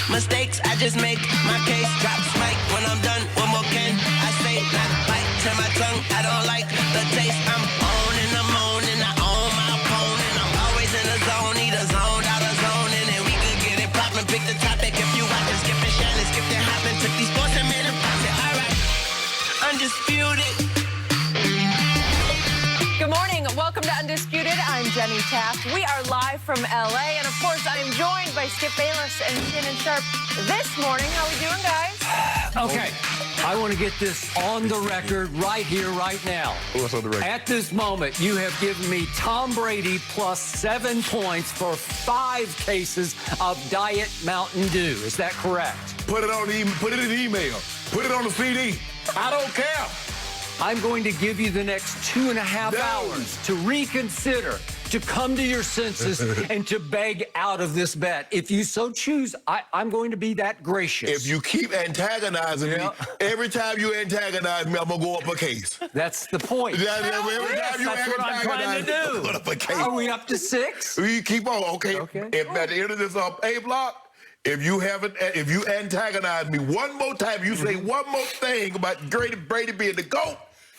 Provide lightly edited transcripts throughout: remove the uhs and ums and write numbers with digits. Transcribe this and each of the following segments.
mistakes, I just make my case. Drop mic when I'm done, one more can I say not bite, turn my tongue, I don't like the taste. I'm on and I'm on and I own my opponent. I'm always in the zone, either zoned out of zone, and then we could get it poppin'. Pick the topic if you watch it, skipping Shannon, skip that hopping, took these sports and made it profit. All right, undisputed. Good morning. Welcome to Undisputed. I'm Jenny Taft. We are live from L.A. And, of course, I am joined by Skip Bayless and Shannon Sharp this morning. How we doing, guys? Okay. I want to get this on the record right here, right now. What's on the record? At this moment, you have given me Tom Brady plus 7 points for 5 cases of Diet Mountain Dew. Is that correct? Put it on put it in email. Put it on the CD. I don't care. I'm going to give you the next 2.5 hours to reconsider, to come to your senses, and to beg out of this bet. If you so choose, I'm going to be that gracious. If you keep antagonizing me, every time you antagonize me, I'm going to go up a case. That's the point. Every time you That's what I'm trying to do. I'm going up a case. Are we up to 6? We keep on, okay? If at the end of this A block, if you antagonize me one more time, you say one more thing about Brady being the GOAT,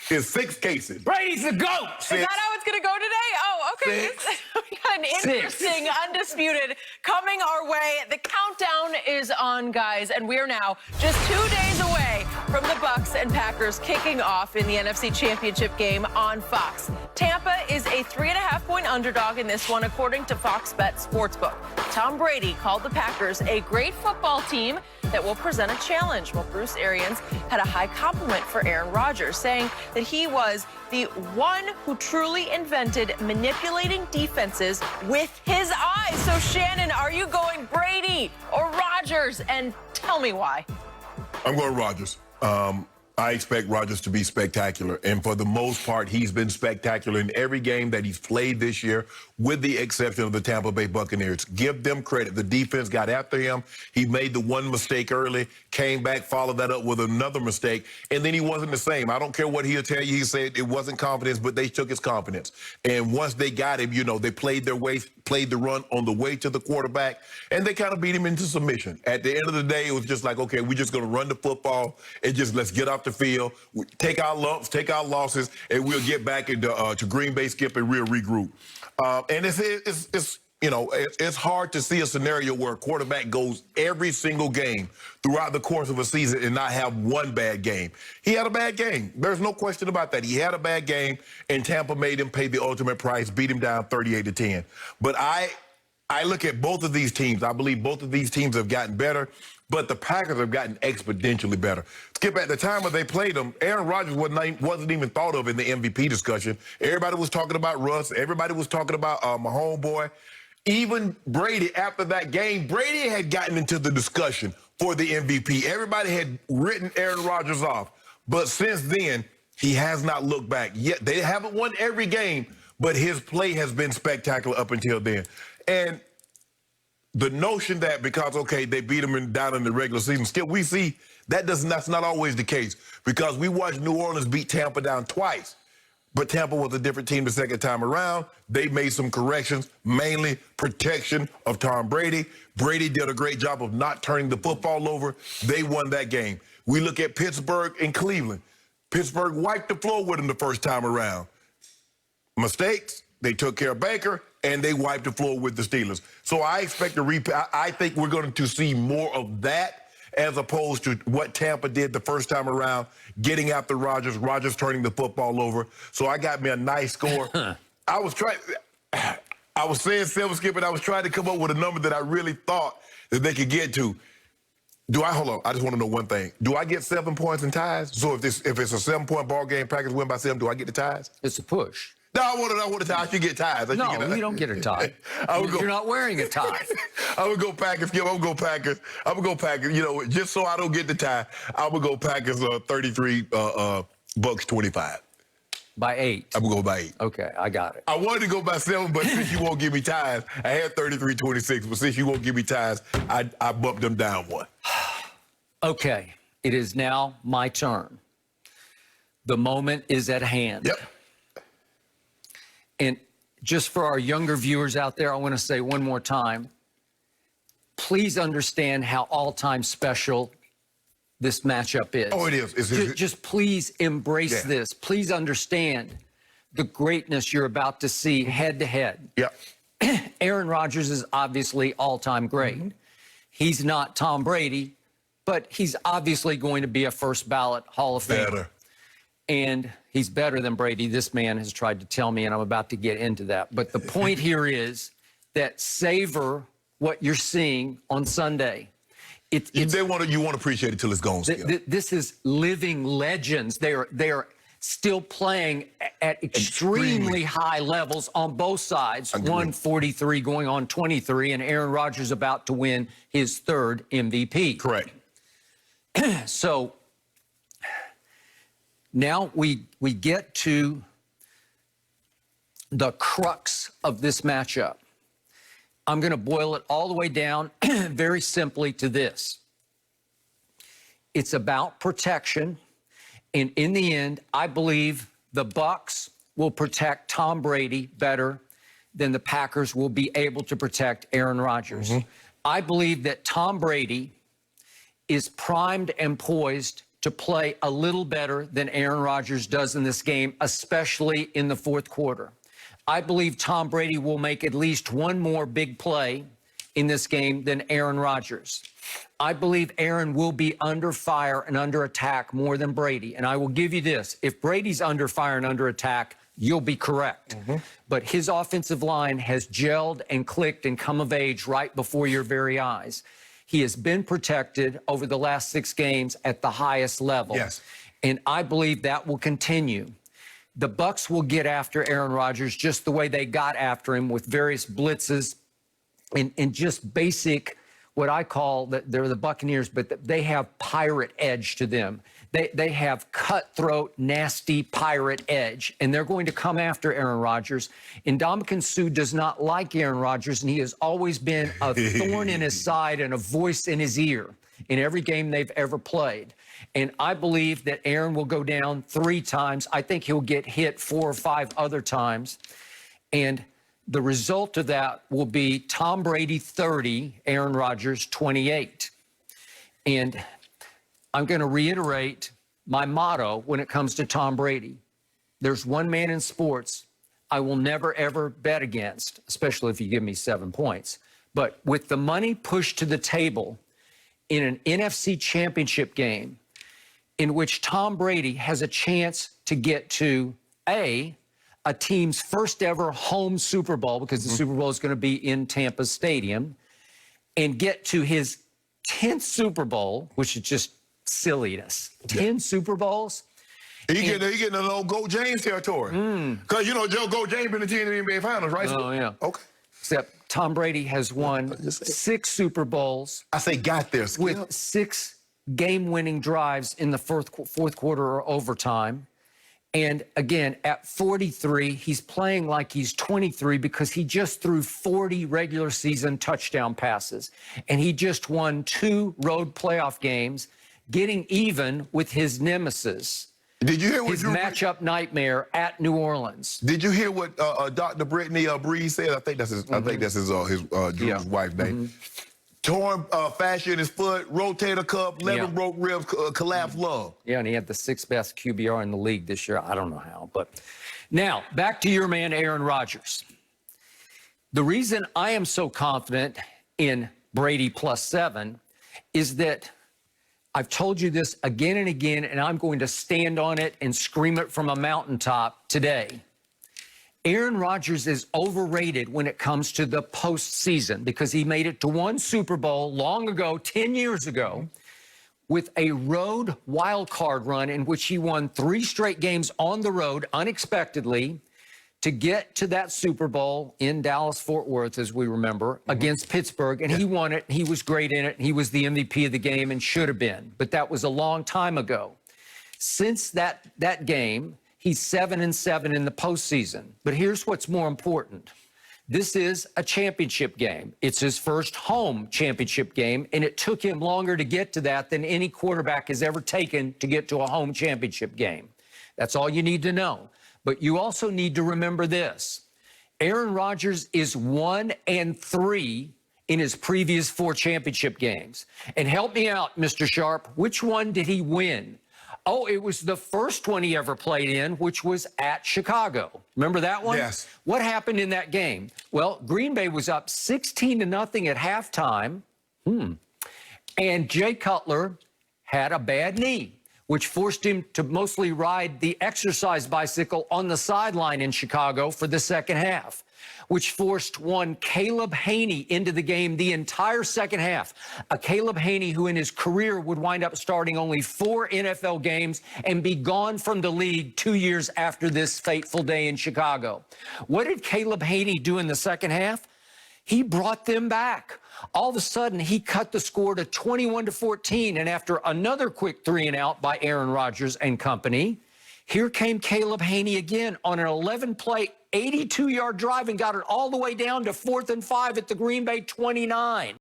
it's 6 cases. Brady's the GOAT! Is that how it's going to go today? Oh, okay. We got an interesting Undisputed coming our way. The countdown is on, guys, and we are now just 2 days away from the Bucs and Packers kicking off in the NFC Championship game on Fox. Tampa is a 3.5-point underdog in this one, according to Fox Bet Sportsbook. Tom Brady called the Packers a great football team that will present a challenge. Well, Bruce Arians had a high compliment for Aaron Rodgers, saying that he was the one who truly invented manipulating defenses with his eyes. So, Shannon, are you going Brady or Rodgers? And tell me why. I'm going Rodgers. I expect Rodgers to be spectacular. And for the most part, he's been spectacular in every game that he's played this year, with the exception of the Tampa Bay Buccaneers. Give them credit. The defense got after him. He made the one mistake early, came back, followed that up with another mistake, and then he wasn't the same. I don't care what he'll tell you. He said it wasn't confidence, but they took his confidence. And once they got him, they played their way, played the run on the way to the quarterback, and they kind of beat him into submission. At the end of the day, it was just like, okay, we're just going to run the football and just let's get off the field, take our lumps, take our losses, and we'll get back into to Green Bay, Skip, and we'll regroup. And it's hard to see a scenario where a quarterback goes every single game throughout the course of a season and not have one bad game. He had a bad game. There's no question about that. He had a bad game, and Tampa made him pay the ultimate price, beat him down 38-10. But I look at both of these teams. I believe both of these teams have gotten better, but the Packers have gotten exponentially better. Skip, at the time when they played them, Aaron Rodgers wasn't even thought of in the MVP discussion. Everybody was talking about Russ. Everybody was talking about my homeboy. Even Brady, after that game, Brady had gotten into the discussion for the MVP. Everybody had written Aaron Rodgers off. But since then, he has not looked back. Yet they haven't won every game, but his play has been spectacular up until then. And the notion that because, okay, they beat him down in the regular season, still we see that's not always the case, because we watched New Orleans beat Tampa down twice. But Tampa was a different team the second time around. They made some corrections, mainly protection of Tom Brady. Brady did a great job of not turning the football over. They won that game. We look at Pittsburgh and Cleveland. Pittsburgh wiped the floor with them the first time around. Mistakes, they took care of Baker, and they wiped the floor with the Steelers. So I expect I think we're going to see more of that as opposed to what Tampa did the first time around, getting after Rodgers turning the football over. So I got me a nice score. I was saying 7, Skip, and I was trying to come up with a number that I really thought that they could get to. Hold on, I just want to know one thing. Do I get 7 points in ties? So if it's a 7-point ball game, Packers win by 7, do I get the ties? It's a push. No, I want to tie. I should get ties. No, you don't get a tie. You're not wearing a tie. I would go Packers. I'm going to go Packers. I'm going to go Packers. Just so I don't get the tie, I would go Packers 33, Bucs 25. By 8. I'm going to go by 8. Okay, I got it. I wanted to go by 7, but since you won't give me ties, I had 33-26, but since you won't give me ties, I bumped them down 1. Okay, it is now my turn. The moment is at hand. Yep. And just for our younger viewers out there, I want to say one more time, please understand how all-time special this matchup is. Oh, it is. Just please embrace this. Please understand the greatness you're about to see head-to-head. Yeah. Aaron Rodgers is obviously all-time great. He's not Tom Brady, but he's obviously going to be a first-ballot Hall of Famer. Better. And he's better than Brady. This man has tried to tell me, and I'm about to get into that. But the point here is that savor what you're seeing on Sunday. You want to appreciate it till it's gone. This is living legends. They are still playing at extremely high levels on both sides. 143 going on 23, and Aaron Rodgers about to win his third MVP. Correct. So now we get to the crux of this matchup. I'm going to boil it all the way down very simply to this. It's about protection. And in the end, I believe the Bucs will protect Tom Brady better than the Packers will be able to protect Aaron Rodgers. I believe that Tom Brady is primed and poised to play a little better than Aaron Rodgers does in this game, especially in the fourth quarter. I believe Tom Brady will make at least one more big play in this game than Aaron Rodgers. I believe Aaron will be under fire and under attack more than Brady. And I will give you this. If Brady's under fire and under attack, you'll be correct. But his offensive line has gelled and clicked and come of age right before your very eyes. He has been protected over the last 6 games at the highest level. Yes. And I believe that will continue. The Bucs will get after Aaron Rodgers just the way they got after him with various blitzes and just basic, what I call, they're the Buccaneers, but they have pirate edge to them. They have cutthroat, nasty pirate edge, and they're going to come after Aaron Rodgers. Ndamukong Suh does not like Aaron Rodgers, and he has always been a thorn in his side and a voice in his ear in every game they've ever played. And I believe that Aaron will go down 3 times. I think he'll get hit 4 or 5 other times. And the result of that will be Tom Brady 30, Aaron Rodgers 28. And I'm going to reiterate my motto when it comes to Tom Brady. There's one man in sports I will never, ever bet against, especially if you give me 7 points. But with the money pushed to the table in an NFC championship game in which Tom Brady has a chance to get to a team's first ever home Super Bowl, because the Super Bowl is going to be in Tampa Stadium, and get to his 10th Super Bowl, which is just silliness. 10 Super Bowls. He getting a little Go James territory. Because, Go James been in the NBA Finals, right? Oh, yeah. Okay. Except Tom Brady has won 6 Super Bowls. I say got there, Skip. With 6 game-winning drives in the fourth quarter or overtime. And again, at 43, he's playing like he's 23 because he just threw 40 regular season touchdown passes. And he just won 2 road playoff games, getting even with his nemesis. Did you hear what his matchup nightmare at New Orleans? Did you hear what Dr. Brittany Breeze said? I think that's his. I think that's his Drew's wife's name. Torn fascia in his foot, rotator cuff, 11 broke ribs, collapsed lung. Yeah, and he had the 6th best QBR in the league this year. I don't know how, but now back to your man, Aaron Rodgers. The reason I am so confident in Brady +7 is that I've told you this again and again, and I'm going to stand on it and scream it from a mountaintop today. Aaron Rodgers is overrated when it comes to the postseason because he made it to 1 Super Bowl long ago, 10 years ago, with a road wild card run in which he won 3 straight games on the road unexpectedly to get to that Super Bowl in Dallas-Fort Worth, as we remember, against Pittsburgh. And he won it. He was great in it. He was the MVP of the game and should have been. But that was a long time ago. Since that game, he's 7-7 in the postseason. But here's what's more important. This is a championship game. It's his first home championship game, and it took him longer to get to that than any quarterback has ever taken to get to a home championship game. That's all you need to know. But you also need to remember this. Aaron Rodgers is 1-3 in his previous 4 championship games. And help me out, Mr. Sharp, which one did he win? Oh, it was the first one he ever played in, which was at Chicago. Remember that one? Yes. What happened in that game? Well, Green Bay was up 16-0 at halftime. And Jay Cutler had a bad knee, which forced him to mostly ride the exercise bicycle on the sideline in Chicago for the second half, which forced one Caleb Haney into the game the entire second half. A Caleb Haney who in his career would wind up starting only 4 NFL games and be gone from the league 2 years after this fateful day in Chicago. What did Caleb Haney do in the second half? He brought them back. All of a sudden, he cut the score to 21-14, and after another quick 3-and-out by Aaron Rodgers and company, here came Caleb Haney again on an 11-play, 82-yard drive and got it all the way down to 4th and 5 at the Green Bay 29.